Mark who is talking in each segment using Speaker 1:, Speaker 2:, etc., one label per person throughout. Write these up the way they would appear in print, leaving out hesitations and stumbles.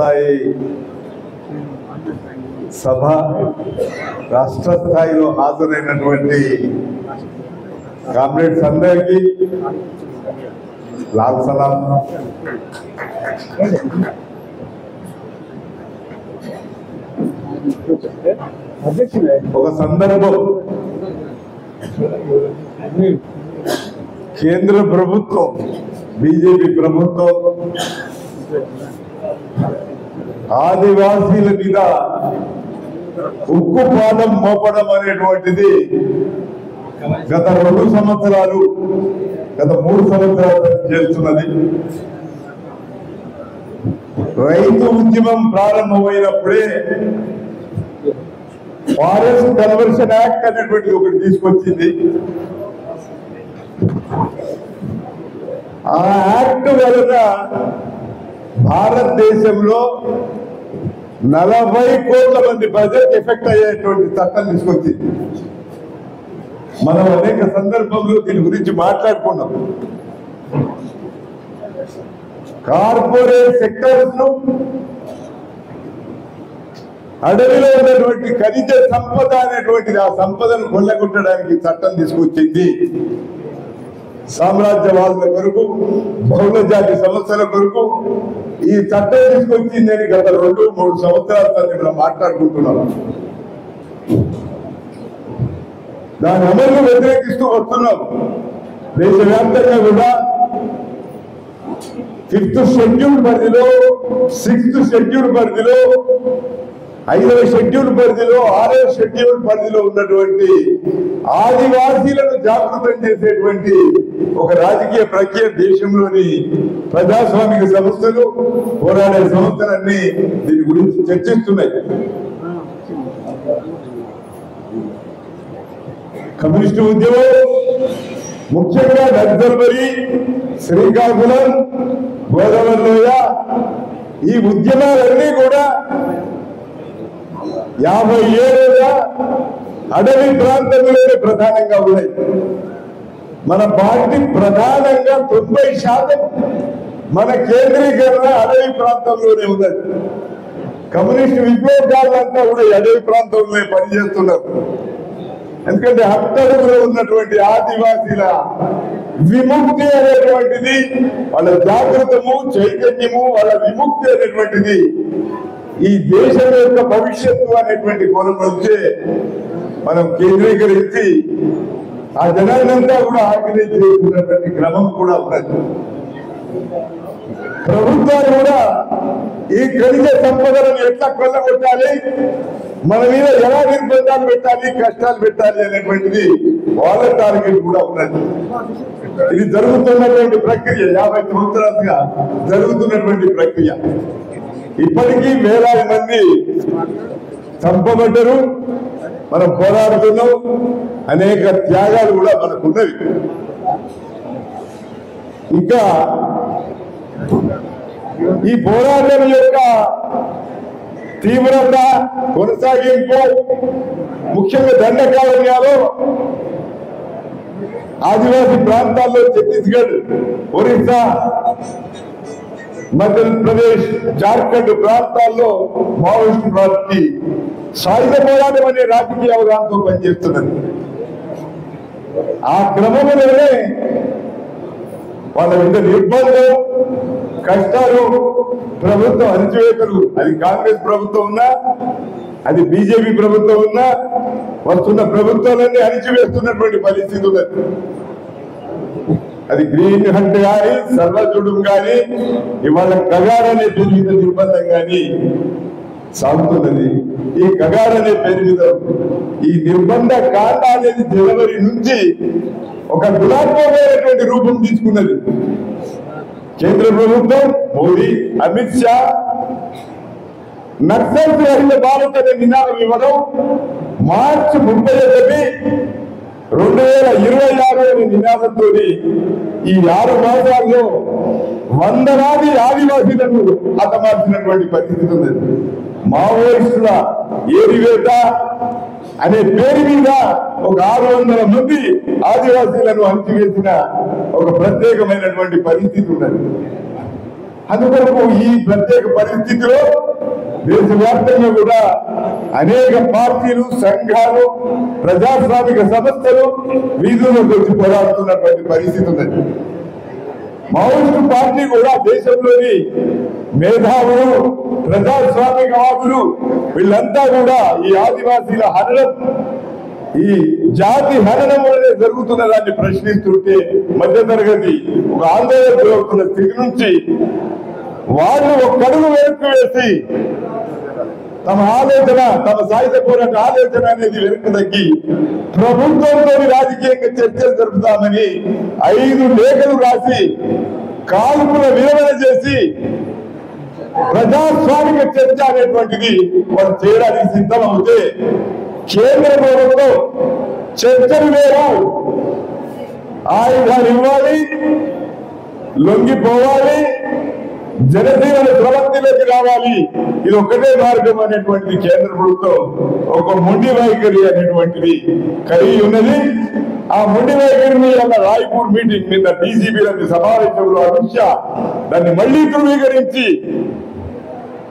Speaker 1: స్థాయి సభ రాష్ట్ర స్థాయిలో హాజరైనటువంటి కామ్రేడ్స్ అందరికీ లాల్ సలాం. ఒక సందర్భం కేంద్ర ప్రభుత్వం బీజేపీ ప్రభుత్వం ఆదివాసీల మీద ఉక్కుపాదం మోపడం అనేటువంటిది గత 2 సంవత్సరాలు గత 3 సంవత్సరాలు చేస్తున్నది. రైతు ఉద్యమం ప్రారంభమైనప్పుడే ఫారెస్ట్ కన్వర్షన్ యాక్ట్ అనేటువంటిది ఒకటి తీసుకొచ్చింది. ఆ యాక్ట్ వలన భారతదేశంలో 40 కోట్ల మంది ప్రజలకు ఎఫెక్ట్ అయ్యేటువంటి చట్టం తీసుకొచ్చింది. మనం అనేక సందర్భంలో దీని గురించి మాట్లాడుకున్నాం. కార్పొరేట్ సెక్టర్స్ ను అడవిలో ఉన్నటువంటి ఖనిజ సంపద అనేటువంటిది ఆ సంపదను కొల్లగొట్టడానికి చట్టం తీసుకొచ్చింది. సామ్రాజ్యవాదుల కొరకు బహుళ జాతి సమస్యల కొరకు ఈ చట్టం తీసుకొచ్చిందని గత 2-3 సంవత్సరాల మనం మాట్లాడుకుంటున్నాం. దాని అమలును వ్యతిరేకిస్తూ వస్తున్నాం. దేశవ్యాప్తంగా కూడా 5th షెడ్యూల్ పరిధిలో 6th షెడ్యూల్ పరిధిలో 5వ షెడ్యూల్ పరిధిలో 6వ షెడ్యూల్ పరిధిలో ఉన్నటువంటి ఆదివాసీలను జాగృతం చేసేటువంటి ఒక రాజకీయ ప్రక్రియ దేశంలోని ప్రజాస్వామిక సంస్థలు పోరాడే సంస్థలన్నీ దీని గురించి చర్చిస్తున్నాయి. కమ్యూనిస్టు ఉద్యమం ముఖ్యంగా నక్సల్బరి, శ్రీకాకుళం, గోదావరి లోయ ఈ ఉద్యమాలన్నీ కూడా 50 ఏళ్ళుగా అడవి ప్రాంతంలోనే ప్రధానంగా ఉన్నాయి. మన పార్టీ ప్రధానంగా 90% మన కేంద్రీకరణ అడవి ప్రాంతంలోనే ఉన్నది. కమ్యూనిస్టు విప్లవకారులంతా కూడా అడవి ప్రాంతంలోనే పనిచేస్తున్నారు. ఎందుకంటే అట్టడుగులో ఉన్నటువంటి ఆదివాసీల విముక్తి అనేటువంటిది, వాళ్ళ జాగృతము, చైతన్యము, వాళ్ళ విముక్తి అనేటువంటిది ఈ దేశం యొక్క భవిష్యత్తు అనేటువంటి కోణం నుంచే మనం కేంద్రీకరించి ఆ జనాన్నంతా కూడా ఆర్గనైజ్ చేస్తున్నటువంటి క్రమం కూడా ఉన్నది. ప్రభుత్వాలు కూడా ఈ ఖనిజ సంపదలను ఎట్లా కొల్లగొట్టాలి, మన మీద ఎలా నిర్బంధాలు పెట్టాలి, కష్టాలు పెట్టాలి అనేటువంటిది వాళ్ళ టార్గెట్ కూడా ఉన్నది. ఇది జరుగుతున్నటువంటి ప్రక్రియ 50 సంవత్సరాలుగా జరుగుతున్నటువంటి ప్రక్రియ. ఇప్పటికీ వేలాది మంది చంపబడ్డరు. మనం పోరాడుతున్నాం. అనేక త్యాగాలు కూడా మనకున్నవి. ఇంకా ఈ పోరాటం యొక్క తీవ్రత కొనసాగింపు ముఖ్యంగా దండకారణ్యాలు ఆదివాసీ ప్రాంతాల్లో ఛత్తీస్గఢ్, ఒరిస్సా, మధ్యప్రదేశ్, జార్ఖండ్ ప్రాంతాల్లో మావోయిస్ట్ పార్టీ సాయుధ పోరాటం అనే రాజకీయ అవగాహనతో పనిచేస్తున్నది. ఆ క్రమంలోనే వాళ్ళ మీద నిర్బంధం, కష్టాలు, ప్రభుత్వం అణచివేతలు, అది కాంగ్రెస్ ప్రభుత్వం ఉన్నా, అది బీజేపీ ప్రభుత్వం ఉన్నా, వస్తున్న ప్రభుత్వాలన్నీ అణచివేస్తున్నటువంటి పరిస్థితి ఉన్నది. అది గ్రీన్ హంట్ కానీ, సర్వజుడు కానీ, ఇవాళ కగార్ అనే పేరు మీద నిర్బంధం కానీ సాగుతున్నది. ఈ కగార్ అనే పేరు మీద ఈ నిర్బంధ కాండ అనేది జనవరి నుంచి ఒక గులాబోమైనటువంటి రూపం తీసుకున్నది. కేంద్ర ప్రభుత్వం, మోడీ, అమిత్ షా నక్సల్ రహిత భారత్ అనే నినాదం ఇవ్వడం, మార్చి 31, 2026 అనే నినాదంతో ఈ 6 మాసాల్లో 100 మంది ఆదివాసీలను హతమార్చినటువంటి పరిస్థితి ఉన్నది. మావోయిస్టుల ఏరివేత అనే పేరు మీద ఒక 600 మంది ఆదివాసీలను అణచివేసిన ఒక ప్రత్యేకమైనటువంటి పరిస్థితి ఉన్నది. అందుకొరకు ఈ ప్రత్యేక పరిస్థితిలో దేశవ్యాప్తంగా కూడా అనేక పార్టీలు, సంఘాలు, ప్రజాస్వామిక సంస్థలు వీధుల్లోకి వచ్చి పోరాడుతున్నటువంటి పరిస్థితి ఉన్నది. మావోయిస్టు పార్టీ కూడా దేశంలోని మేధావులు, ప్రజాస్వామికవాదులు వీళ్ళంతా కూడా ఈ ఆదివాసీల హననం, ఈ జాతి హననం అనేది జరుగుతున్న దాన్ని ప్రశ్నిస్తుంటే మధ్యతరగతి ఒక ఆందోళన జరుగుతున్న స్థితి నుంచి వాళ్ళు ఒక అడుగు వెనక్కి వేసి తమ ఆలోచన, తమ సాయుధ పోరాట ఆలోచన అనేది వెనక్కి తగ్గి ప్రభుత్వంతో రాజకీయంగా చర్చలు జరుపుతామని 5 లేఖలు రాసి కాల్పుల విరమణ చేసి ప్రజాస్వామిక చర్చ అనేటువంటిది వాళ్ళు చేయడానికి సిద్ధం అవుతే కేంద్ర ప్రభుత్వం చర్చలు లేవు, ఆయుధాలు ఇవ్వాలి, లొంగిపోవాలి, జనజీవన ప్రవర్తిలోకి రావాలి, ఇది ఒక్కటే మార్గం అనేటువంటి కేంద్ర ప్రభుత్వం ఒక మొండి వైఖరి అనేటువంటిది కలిగి ఉన్నది. ఆ మొండి వైఖరిని అన్న రాయ్పూర్ మీటింగ్ నిన్న డీజీపీల సమావేశంలో అమిత్ షా దాన్ని మళ్లీ ధృవీకరించి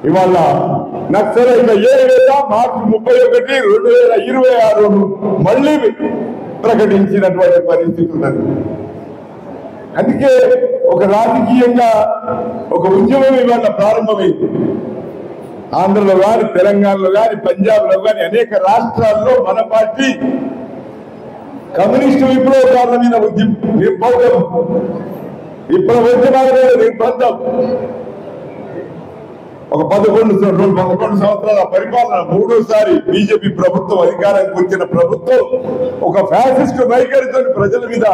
Speaker 1: ఇవాళ నక్సలైట్ల ఏరివేత మార్చి 31, 2026 మళ్లీ ప్రకటించినటువంటి పరిస్థితి ఉన్నది. అందుకే ఒక రాజకీయంగా ఒక ఉద్యమం ఇవాళ ప్రారంభమైంది. ఆంధ్రలో కానీ, తెలంగాణలో కానీ, పంజాబ్ లో కానీ అనేక రాష్ట్రాల్లో మన పార్టీ కమ్యూనిస్టు విప్లవకారుల మీద నిర్బంధం, విప్లవోద్యమాల మీద నిర్బంధం, ఒక 11 సంవత్సరాల పరిపాలన, 3వసారి బీజేపీ ప్రభుత్వం అధికారానికి వచ్చిన ప్రభుత్వం ఒక ఫ్యాసిస్ట్ వైఖరితో ప్రజల మీద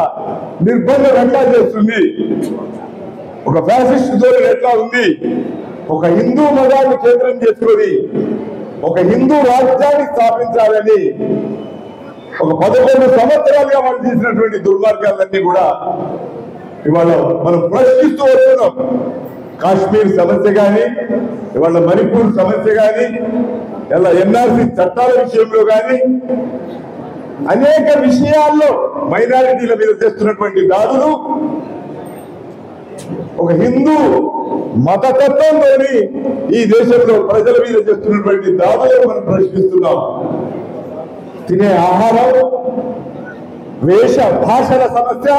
Speaker 1: నిర్బంధం ఎట్లా చేస్తుంది, ఒక ఫ్యాసిస్ట్ ధోరణి ఎట్లా ఉంది, ఒక హిందూ మతాన్ని కేంద్రం చేసుకొని ఒక హిందూ రాజ్యాన్ని స్థాపించాలని ఒక 11 సంవత్సరాలుగా వాళ్ళు చేసినటువంటి దుర్మార్గాలన్నీ కూడా ఇవాళ మనం ప్రశ్నిస్తూ వస్తున్నాం. కాశ్మీర్ సమస్య కానీ, ఇవాళ మణిపూర్ సమస్య కానీ, ఇలా ఎన్ఆర్సీ చట్టాల విషయంలో కానీ అనేక విషయాల్లో మైనారిటీల మీద చేస్తున్నటువంటి దాడులు, ఒక హిందూ మతతత్వంలోని ఈ దేశంలో ప్రజల మీద చేస్తున్నటువంటి దాడులను మనం ప్రశ్నిస్తున్నాం. తినే ఆహారం, వేష భాషల సమస్య,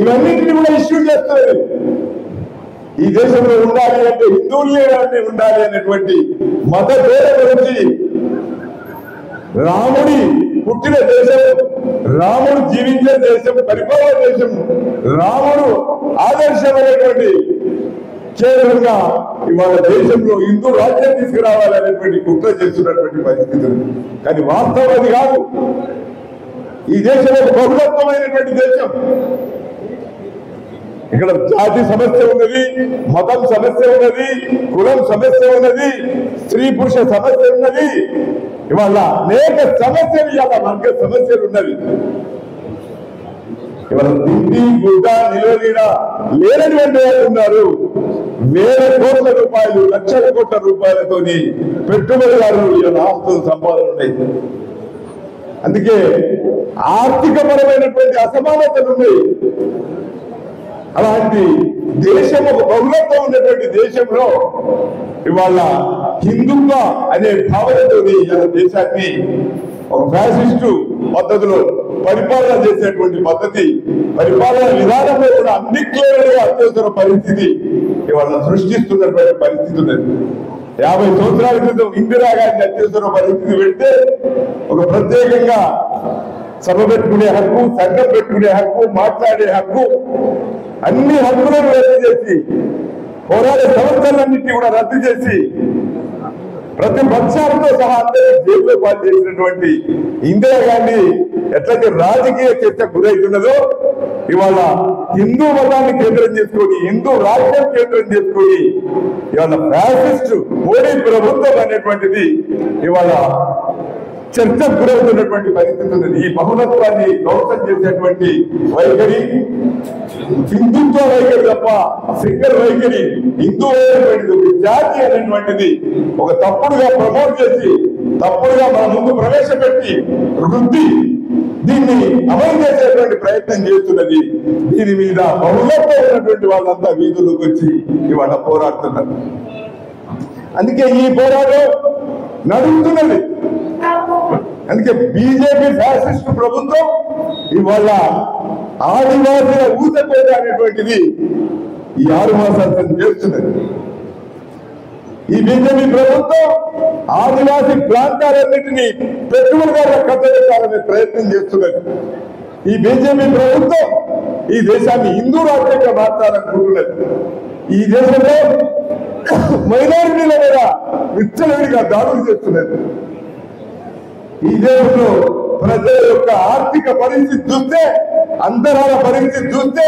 Speaker 1: ఇవన్నింటినీ కూడా ఇష్యూ చేస్తున్నారు. ఈ దేశంలో ఉండాలి అంటే హిందువులే ఉండాలి అనేటువంటి మత పేరు గురించి రాముడి పుట్టిన దేశం, రాముడు జీవించే దేశం, పరిపాలన దేశం, రాముడు ఆదర్శమైనటువంటి కేవలంగా ఇవాళ దేశంలో హిందూ రాజ్యం తీసుకురావాలనేటువంటి కుట్ర చేస్తున్నటువంటి పరిస్థితులు. కానీ వాస్తవం అది కాదు. ఈ దేశం ఒక బహుళత్వమైనటువంటి దేశం. ఇక్కడ జాతి సమస్య ఉన్నది, మతం సమస్య ఉన్నది, కులం సమస్య ఉన్నది, స్త్రీ పురుష సమస్య ఉన్నది, ఇవాళ అనేక సమస్యలు, ఇవాళ వర్గ సమస్యలు ఉన్నవి. ఇవాళ తిండి గుడ్డ నిలవనీడ లేనటువంటి వాళ్ళు ఉన్నారు. వేల కోట్ల రూపాయలు, లక్షల కోట్ల రూపాయలతోని పెట్టుబడిదారులు ఇవాళ ఆస్తులు సంపాదన ఉన్నాయి. అందుకే ఆర్థికపరమైనటువంటి అసమానతలు ఉన్నాయి. అలాంటి దేశం, ఒక బహుళత్వం ఉన్నటువంటి దేశంలో ఇవాళ హిందుత్వ అనే భావనతో దేశాన్ని ఒక ఫ్యాసిస్టు పద్ధతిలో పరిపాలన చేసేటువంటి పద్ధతి, పరిపాలన విధానంలో కూడా అన్నిట్లోనే అత్యవసర పరిస్థితి ఇవాళ సృష్టిస్తున్నటువంటి పరిస్థితి ఉన్నది. 50 సంవత్సరాల క్రితం ఇందిరాగాంధీ అత్యవసర పరిస్థితి పెడితే ఒక ప్రత్యేకంగా సభ పెట్టుకునే హక్కు, సంఘం పెట్టుకునే హక్కు, మాట్లాడే హక్కు, అన్ని హక్కులను రద్దు చేసి, పోరాడే సంస్థలన్నింటినీ కూడా రద్దు చేసి, ప్రతి పక్షాలతో సహా అందరినీ జైల్లో పాలు చేసినటువంటి ఇందిరాగాంధీ ఎట్లయితే రాజకీయ చర్చకు గురవుతున్నదో, ఇవాళ హిందూ మతాన్ని కేంద్రం చేసుకొని, హిందూ రాజ్యం కేంద్రం చేసుకొని ఇవాళ ఫ్యాసిస్ట్ మోడీ ప్రభుత్వం అనేటువంటిది ఇవాళ చర్చకు గురవుతున్నటువంటి పరిస్థితి ఉన్నది. ఈ బహుళత్వాన్ని ధ్వంసం చేసేటువంటి వైఖరి హిందుత్వ వైఖరి తప్ప సింగల్ వైఖరి, హిందూ అయినటువంటిది, జాతి అనేటువంటిది ఒక తప్పుడుగా ప్రమోట్ చేసి, తప్పుడుగా మన ముందు ప్రవేశపెట్టి రుద్ది దీన్ని అమలు చేసేటువంటి ప్రయత్నం చేస్తున్నది. దీని మీద బహుళంగా ఉన్నటువంటి వాళ్ళంతా వీధులకు వచ్చి ఇవాళ పోరాడుతున్నారు. అందుకే ఈ పోరాటం నడుస్తున్నది. అందుకే బీజేపీ ఫ్యాసిస్ట్ ప్రభుత్వం ఇవాళ ఆదివాసీల ఊతకోట అనేటువంటిది ఈ 6 మాసాలు చేస్తున్నది. ఈ బీజేపీ ప్రభుత్వం ఆదివాసీ ప్రాంతాలన్నింటినీ పెట్టుబడిదారుల కట్టబెట్టాలనే ప్రయత్నం చేస్తున్నది. ఈ బీజేపీ ప్రభుత్వం ఈ దేశాన్ని హిందూ రాష్ట్రంగా మార్చాలనుకుంటున్నది. ఈ దేశంలో మైనారిటీల మీద విచ్చలవిడిగా దాడులు చేస్తున్నది. ఈ దేశంలో ప్రజల యొక్క ఆర్థిక పరిస్థితి చూస్తే, అంతరాల పరిస్థితి చూస్తే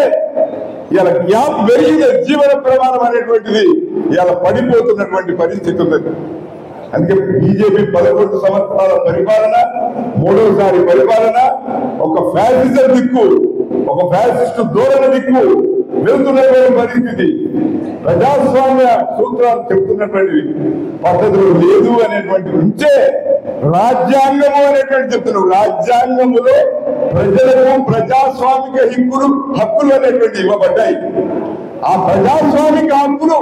Speaker 1: ఇలా గ్యాప్ పెరిగిన జీవన ప్రమాణం అనేటువంటిది ఇలా పడిపోతున్నటువంటి పరిస్థితి ఉన్నది. అందుకే బీజేపీ 11 సంవత్సరాల పరిపాలన, 3వసారి పరిపాలన ఒక ఫ్యాసిజం దిక్కు, ఒక ఫ్యాసిస్టు ధోరణి దిక్కు వెళ్తున్నటువంటి పరిస్థితి. ప్రజాస్వామ్య సూత్రాలు చెప్తున్నటువంటి పద్ధతులు లేదు అనేటువంటి నుంచే రాజ్యాంగము అనేటువంటి చెప్తున్నాడు. రాజ్యాంగములో ప్రజలకు ప్రజాస్వామిక హక్కులు అనేటువంటి ఇవ్వబడ్డాయి. ఆ ప్రజాస్వామిక హక్కులు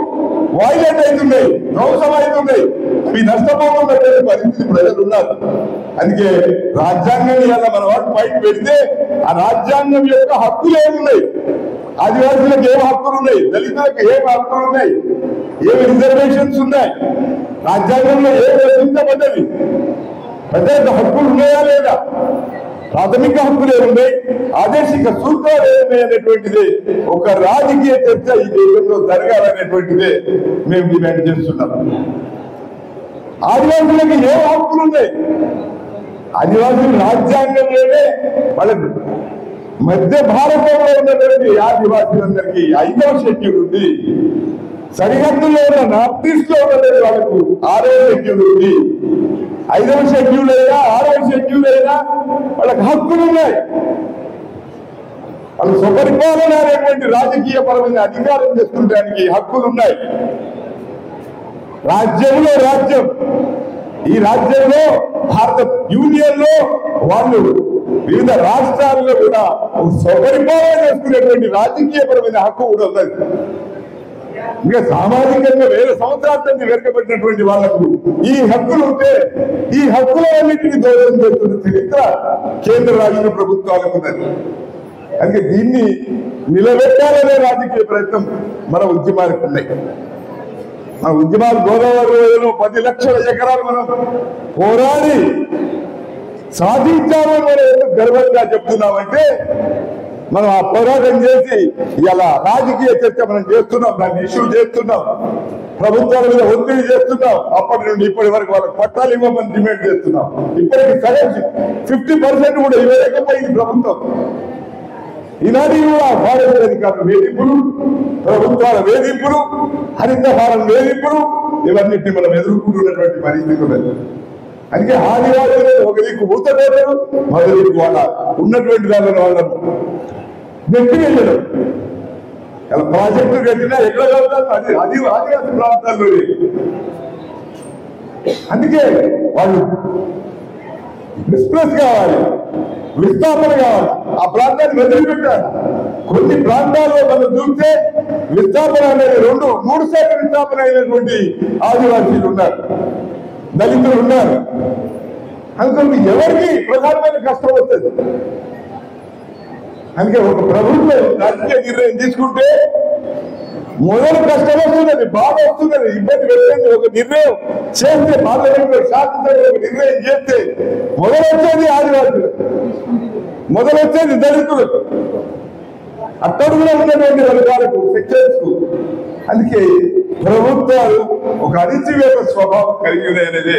Speaker 1: వైలేట్ అవుతున్నాయి, ధ్వంసం అవుతున్నాయి. అవి నష్టపోతున్నటువంటి పరిస్థితి ప్రజలు ఉన్నారు. అందుకే రాజ్యాంగం ఇలా మన వాటి బయట పెడితే ఆ రాజ్యాంగం యొక్క హక్కులు ఏమున్నాయి, ఆదివాసులకు ఏం హక్కులు ఉన్నాయి, దళితులకు ఏం హక్కులు ఉన్నాయి, ఏమి రిజర్వేషన్స్ ఉన్నాయి, రాజ్యాంగంలో ఏం రచించబడ్డది, ప్రజలకు హక్కులు ఉన్నాయా లేదా, ప్రాథమిక హక్కులు ఏమున్నాయి, ఆదేశిక సూత్రాలు ఏమున్నాయి అనేటువంటిది ఒక రాజకీయ చర్చ ఈ దేశంలో జరగాలనేటువంటిదే మేము డిమాండ్ చేస్తున్నాం. ఆదివాసులకు ఏం హక్కులు ఉన్నాయి, ఆదివాసులు రాజ్యాంగంలోనే వాళ్ళ మధ్య భారతంలో ఉన్నటువంటి ఆదివాసులందరికీ 5వ షెడ్యూల్ ఉంది. సరిహద్దుల్లో ఉన్న నార్త్ ఈస్ట్ లో ఉన్నటువంటి వాళ్ళకు 6వ షెడ్యూల్ ఉంది. 5వ షెడ్యూల్ అయినా 6వ షెడ్యూల్ అయినా వాళ్ళకి హక్కులు ఉన్నాయి. వాళ్ళు స్వపరిపాలన అనేటువంటి రాజకీయ పరమైన అధికారం చేసుకుంటానికి హక్కులు ఉన్నాయి. రాజ్యంలో రాజ్యం, ఈ రాజ్యంలో భారత యూనియన్ లో వాళ్ళు వివిధ రాష్ట్రాల్లో కూడా స్వపరిపాలన చేసుకునేటువంటి రాజకీయ పరమైన హక్కు కూడా ఉన్నది. ఇంకా సామాజికంగా వేల సంవత్సరాల నుంచి వెనుకబడినటువంటి వాళ్లకు ఈ హక్కులు ఉంటే ఈ హక్కులన్నింటినీ దూరం చేస్తున్న చరిత్ర కేంద్ర రాష్ట్ర ప్రభుత్వాలకు ఉన్నది. అందుకే దీన్ని నిలబెట్టాలనే రాజకీయ ప్రయత్నం మన ఉద్యమాలకు ఉన్నాయి. మన ఉద్యమాలు గోదావరిలో 10 లక్షల ఎకరాలు మనం పోరాడి సాధించామని మనం ఎందుకు గర్వంగా చెప్తున్నామంటే మనం ఆ పోరాటం చేసి ఇలా రాజకీయ చర్చ మనం చేస్తున్నాం, దాన్ని ఇష్యూ చేస్తున్నాం, ప్రభుత్వాల మీద ఒత్తిడి చేస్తున్నాం. అప్పటి నుండి ఇప్పటి వరకు వాళ్ళకి పట్టాలు ఇవ్వమని డిమాండ్ చేస్తున్నాం. ఇప్పటికి సగం 50% కూడా ఇవ్వలేకపోయింది ప్రభుత్వం. ఈనాటి కూడా ఫారెస్ట్ అధికారుల వేధింపులు, ప్రభుత్వాల వేధింపులు, హరితహారం వేధింపులు ఇవన్నిటిని మనం ఎదుర్కొంటున్నటువంటి పరిస్థితి ఉన్నది. అందుకే ఆదివాసులు ఒక దిక్కు ఊతకోటలు, మరో దిక్కు వాళ్ళ ఉన్నటువంటి వాళ్ళను నెట్టి వెళ్ళడం. ఇలా ప్రాజెక్టులు కట్టినా ఎక్కడ కలుగుతారు, అది ఆదివాసీ ప్రాంతాల్లో. అందుకే వాళ్ళు డిస్ప్లేస్ కావాలి, విస్థాపన కావాలి, ఆ ప్రాంతాన్ని వదిలిపెట్టాలి. కొన్ని ప్రాంతాల్లో మనం చూస్తే విస్థాపన అనేది 2-3 శాతం విస్థాపన అయినటువంటి ఆదివాసీలు ఉన్నారు, దళితులు ఉన్నారు. అందుకని ఎవరికి ప్రధానమైన కష్టం వస్తుంది. అందుకే ఒక ప్రభుత్వం రాజకీయ నిర్ణయం తీసుకుంటే మొదలు కష్టం వస్తున్నది, బాధ వస్తున్నది, ఇబ్బంది పెట్టింది. ఒక నిర్ణయం చేస్తే పార్లమెంట్ లో శాసనసభలో ఒక నిర్ణయం చేస్తే మొదలొచ్చేది ఆదివాసులు, మొదలొచ్చేది దళితులు, అట్టడుగులో ఉన్నటువంటి వర్గాలకు, సెక్షన్స్ కు. అందుకే ప్రభుత్వాలు ఒక అణిచివేత స్వభావం కలిగి ఉన్నాయనేదే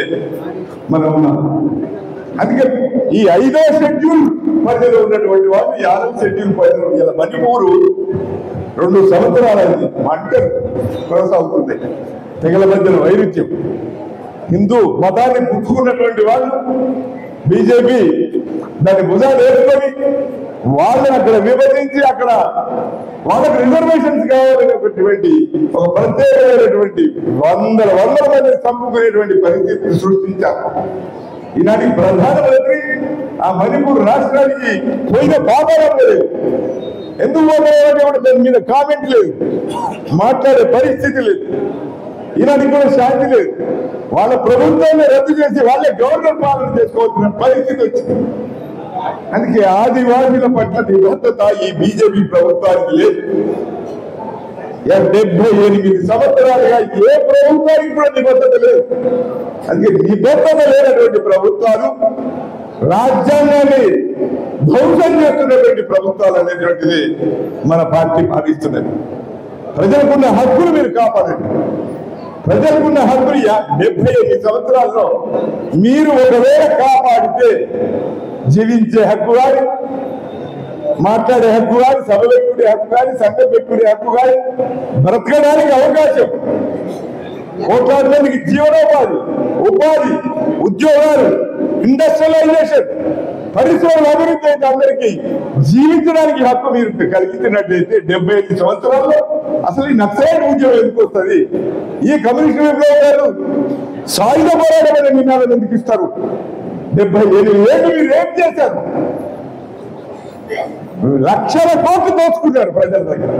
Speaker 1: మనం ఉన్నాం. అందుకే ఈ 5వ షెడ్యూల్ పరిధిలో ఉన్నటువంటి వాళ్ళు ఈ 6వ షెడ్యూల్ పరిధిలో ఇలా మణిపూరు 2 సంవత్సరాలైంది మంటలు కొనసాగుతుంది. తెగల మధ్యన వైరుధ్యం, హిందూ మతాన్ని పుచ్చుకున్నటువంటి వాళ్ళు బీజేపీ దాన్ని భుజాలు వేసుకొని వాళ్ళని అక్కడ విభజించి అక్కడ వాళ్ళకి రిజర్వేషన్స్ కావాలనేటువంటి ఒక ప్రత్యేకమైనటువంటి వందల మంది చంపుకునేటువంటి పరిస్థితిని సృష్టించారు. ఈనాటి ప్రధానమంత్రి ఆ మణిపూర్ రాష్ట్రానికి పోయిన పాపాలం లేదు. ఎందుకు పోతాయంటే కూడా దాని మీద కామెంట్ లేదు, మాట్లాడే పరిస్థితి లేదు, ఇలాంటి కూడా శాంతి లేదు. వాళ్ళ ప్రభుత్వాన్ని రద్దు చేసి వాళ్ళే గవర్నర్ పాలన చేసుకోవాల్సిన పరిస్థితి వచ్చింది. అందుకే ఆదివాసీల పట్ల నిబద్ధత ఈ బీజేపీ ప్రభుత్వానికి లేదు. 78 సంవత్సరాలుగా ఏ ప్రభుత్వానికి కూడా నిబద్ధత లేదు. అందుకే నిబద్ధత లేనటువంటి ప్రభుత్వాలు, రాజ్యాంగాన్ని ధ్వంసం చేస్తున్నటువంటి ప్రభుత్వాలు అనేటువంటిది మన పార్టీ భావిస్తున్నది. ప్రజలకున్న హక్కులు మీరు కాపాడండి. ప్రజలకున్న హక్కులు 78 సంవత్సరాల్లో మీరు ఒకవేళ కాపాడితే జీవించే హక్కు కానీ, మాట్లాడే హక్కు కానీ, సభ పెట్టుకునే హక్కు కానీ, సంఘం పెట్టుకునే హక్కు కానీ, బ్రతకడానికి అవకాశం, కోట్లాది మందికి జీవనోపాధి, ఉపాధి, ఉద్యోగాలు, ఇండస్ట్రియలైజేషన్, పరిశ్రమల అభివృద్ధి అయితే అందరికీ జీవించడానికి హక్కు మీరు కలిగించినట్లయితే 75 సంవత్సరాల్లో అసలు ఈ నక్సలైట్ ఉద్యోగం ఎందుకు వస్తుంది? ఈ కమ్యూనిస్ట్ విప్లవాలు సాయుధ పోరాటమైన నినాదం ఎందుకు ఇస్తారు? 78 ఏళ్ళు మీరు ఏం చేశారు? లక్షల కోట్లు దోచుకున్నారు ప్రజల దగ్గర.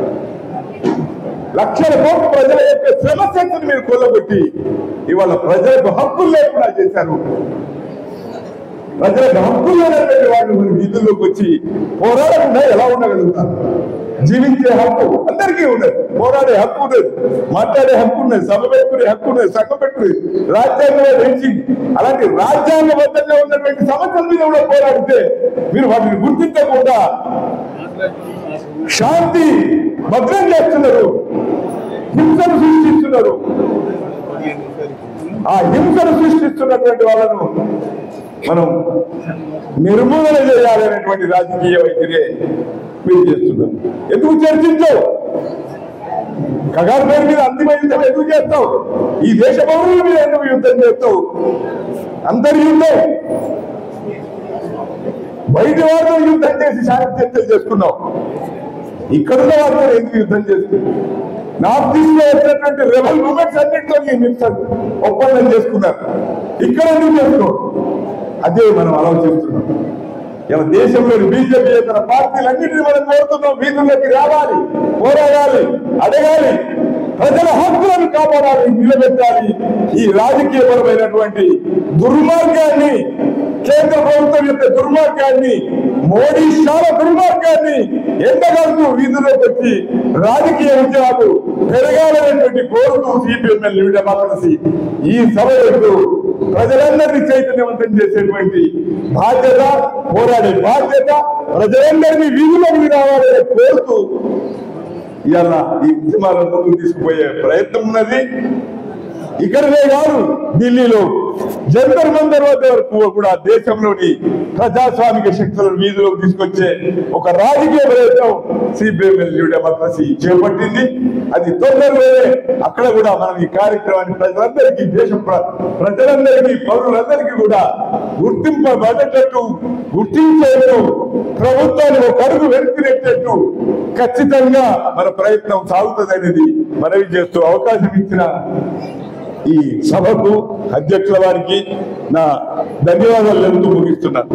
Speaker 1: లక్షల కోట్లు ప్రజల యొక్క శ్రమ శక్తిని మీరు కొల్లగొట్టి ఇవాళ ప్రజలకు హక్కులు లేకుండా చేశారు. ప్రజలకు హక్కులు లేనటువంటి వాళ్ళు మన వీధుల్లోకి వచ్చి పోరాడకుండా ఎలా ఉండగలుగుతారు? జీవించే హక్కు అందరికీ ఉండదు, పోరాడే హక్కు ఉండదు, మాట్లాడే హక్కు ఉన్నది, సభ పెట్టుకునే హక్కు ఉన్నది, సంఘం పెట్టుకుని రాజ్యాంగంలో పెంచింది. అలాంటి రాజ్యాంగబద్ధంగా ఉన్నటువంటి సమస్యల మీద కూడా పోరాడితే మీరు వాటిని గుర్తించకుండా శాంతి భద్రం చేస్తున్నారు, హింసను సృష్టిస్తున్నారు. ఆ హింసను సృష్టిస్తున్నటువంటి వాళ్ళను మనం నిర్మూలన చేయాలనేటువంటి రాజకీయ వైఖరి మీరు చేస్తున్నారు. ఎందుకు చర్చించావు? కగారు పేరు మీద అంతిమ యుద్ధం ఎందుకు చేస్తావు? ఈ దేశ పౌరుల మీద ఎందుకు యుద్ధం చేస్తావు? అందరి యుద్ధం బయట వారితో యుద్ధం చేసి శాంతి చర్చలు చేసుకున్నావు. ఇక్కడున్న వారితో ఎందుకు యుద్ధం చేస్తుంది? నార్త్ ఈస్ట్ లో వచ్చినటువంటి రెబల్ మూమెంట్స్ అన్నింటితో ఒప్పందం చేసుకున్నారు. ఇక్కడ ఎందుకు చేసుకో? అదే మనం ఆలోచిస్తున్నాం. ఇలా దేశంలోని బీజేపీ ఇతర పార్టీలన్నింటినీ మనం కోరుతున్నాం, వీధుల్లోకి రావాలి, పోరాడాలి, అడగాలి, ప్రజల హక్కులను కాపాడాలి, నిలబెట్టాలి. ఈ రాజకీయపరమైనటువంటి దుర్మార్గాన్ని, కేంద్ర ప్రభుత్వం యొక్క దుర్మార్గాన్ని, మోడీ షాల దుర్మార్గాన్ని ఎండగలుగుతూ వీధుల్లోకి వచ్చి రాజకీయ ఉద్యమాలు పెరగాలనేటువంటి కోరుతూ సిపిఎంఎల్ డెమోక్రసీ ఈ సభ యొక్క ప్రజలందరినీ చైతన్యవంతం చేసేటువంటి బాధ్యత, పోరాడే బాధ్యత, ప్రజలందరినీ వీధుల్లోకి రావాలని కోరుతూ ఇవాళ ఈ ఉద్యమాలను ముందుకు తీసుకుపోయే ప్రయత్నం ఉన్నది. ఇక్కడనే కాదు, ఢిల్లీలో జంతర్ మంతర్ వద్ద వరకు కూడా దేశంలోని ప్రజాస్వామిక శక్తులను వీధిలోకి తీసుకొచ్చే ఒక రాజకీయ ప్రయత్నం సిపిఎంఎల్ డెమోక్రసీ చేపట్టింది. అది తొందరలోనే అక్కడ కూడా మనం ఈ కార్యక్రమాన్ని ప్రజలందరికీ, దేశ ప్రజలందరికీ, పౌరులందరికీ కూడా గుర్తింపబడేటట్టు, గుర్తించేట్టు, ప్రభుత్వాన్ని ఒక అడుగు వెనక్కి నెట్టేట్టు ఖచ్చితంగా మన ప్రయత్నం సాగుతుందనేది మనవి చేస్తూ అవకాశం ఇచ్చిన ఈ సభకు అధ్యక్షుల వారికి నా ధన్యవాదాలు తెలుపుతూ ముగిస్తున్నాను.